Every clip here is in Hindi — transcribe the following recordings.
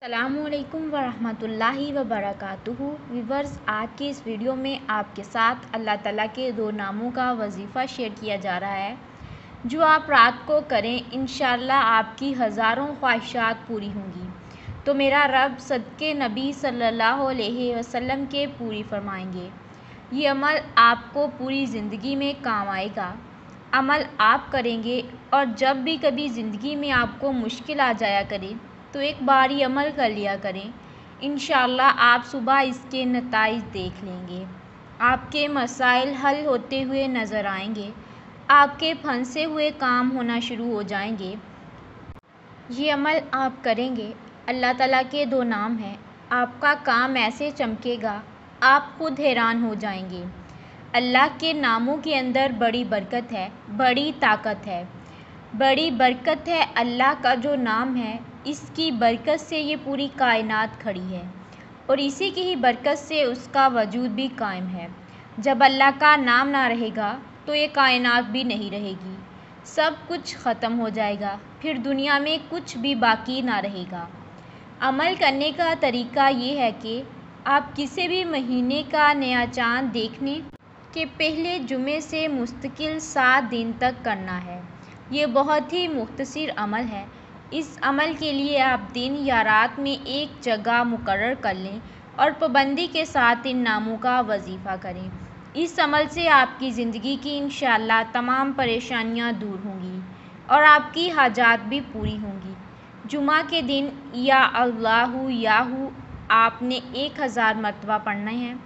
अस्सलामुअलैकुम वरहमतुल्लाहि वबरकातुहू। व्यूवर्स, आज की इस वीडियो में आपके साथ अल्लाह ताला के 2 नामों का वजीफ़ा शेयर किया जा रहा है जो आप रात को करें, इंशाअल्लाह आपकी हज़ारों ख्वाहिशात पूरी होंगी। तो मेरा रब सदके नबी सल्लल्लाहु अलैहि वसल्लम के पूरी फरमाएंगे। ये अमल आपको पूरी ज़िंदगी में काम आएगा। अमल आप करेंगे और जब भी कभी ज़िंदगी में आपको मुश्किल आ जाया करे तो एक बार ये अमल कर लिया करें। इंशाअल्लाह आप सुबह इसके नताइज देख लेंगे। आपके मसाइल हल होते हुए नज़र आएंगे। आपके फंसे हुए काम होना शुरू हो जाएंगे। ये अमल आप करेंगे, अल्लाह ताला के 2 नाम हैं। आपका काम ऐसे चमकेगा, आप खुद हैरान हो जाएंगे। अल्लाह के नामों के अंदर बड़ी बरकत है, बड़ी ताकत है। बड़ी बरकत है अल्लाह का जो नाम है, इसकी बरकत से ये पूरी कायनात खड़ी है और इसी की ही बरकत से उसका वजूद भी कायम है। जब अल्लाह का नाम ना रहेगा तो ये कायनात भी नहीं रहेगी, सब कुछ ख़त्म हो जाएगा, फिर दुनिया में कुछ भी बाकी ना रहेगा। अमल करने का तरीका ये है कि आप किसी भी महीने का नया चाँद देखने के पहले जुमे से मुस्तकिल 7 दिन तक करना है। ये बहुत ही मुख्तसर अमल है। इस अमल के लिए आप दिन या रात में एक जगह मुकर्रर कर लें और पाबंदी के साथ इन नामों का वजीफ़ा करें। इस अमल से आपकी ज़िंदगी की इंशाअल्लाह तमाम परेशानियां दूर होंगी और आपकी हाजात भी पूरी होंगी। जुमा के दिन या अल्लाहु याहू आपने 1000 मरतबा पढ़ना है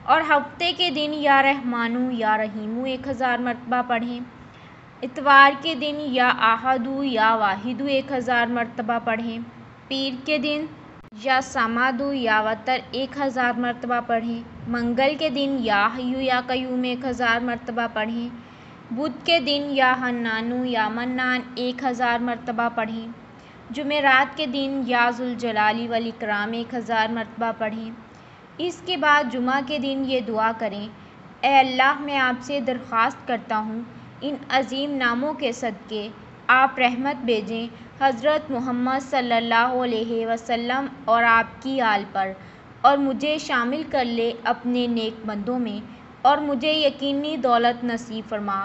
और हफ्ते के दिन या रहमानु या रहीमु 1000 मरतबा पढ़ें। इतवार के दिन या आहदु या वाहिदु 1000 मरतबा पढ़ें। पीर के दिन या समादु या वतर 1000 मरतबा पढ़ें। मंगल के दिन या हय्यु या कय्यूम 1000 मरतबा पढ़ें। बुध के दिन या हन्नानु या मन्नान 1000 मरतबा पढ़ें। जुमेरात के दिन या जुल जलाली वल इकराम 1000 मरतबा पढ़ें। इसके बाद जुमा के दिन ये दुआ करें, ए अल्लाह, मैं आपसे दरख्वास्त करता हूँ इन अजीम नामों के सदक़े आप रहमत भेजें हज़रत मोहम्मद सल्लल्लाहु अलैहि वसल्लम और आपकी आल पर, और मुझे शामिल कर ले अपने नेक बंदों में, और मुझे यकीनी दौलत नसीब फरमा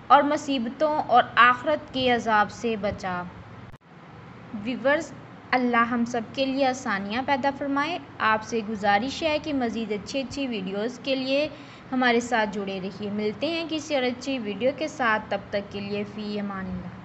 और मुसीबतों और आखिरत के अजाब से बचा। व्यूवर्स, अल्लाह हम सब के लिए आसानियाँ पैदा फरमाए। आपसे गुजारिश है कि मज़ीद अच्छी वीडियोस के लिए हमारे साथ जुड़े रहिए। मिलते हैं किसी और अच्छी वीडियो के साथ, तब तक के लिए फ़ी अमानिल्लाह।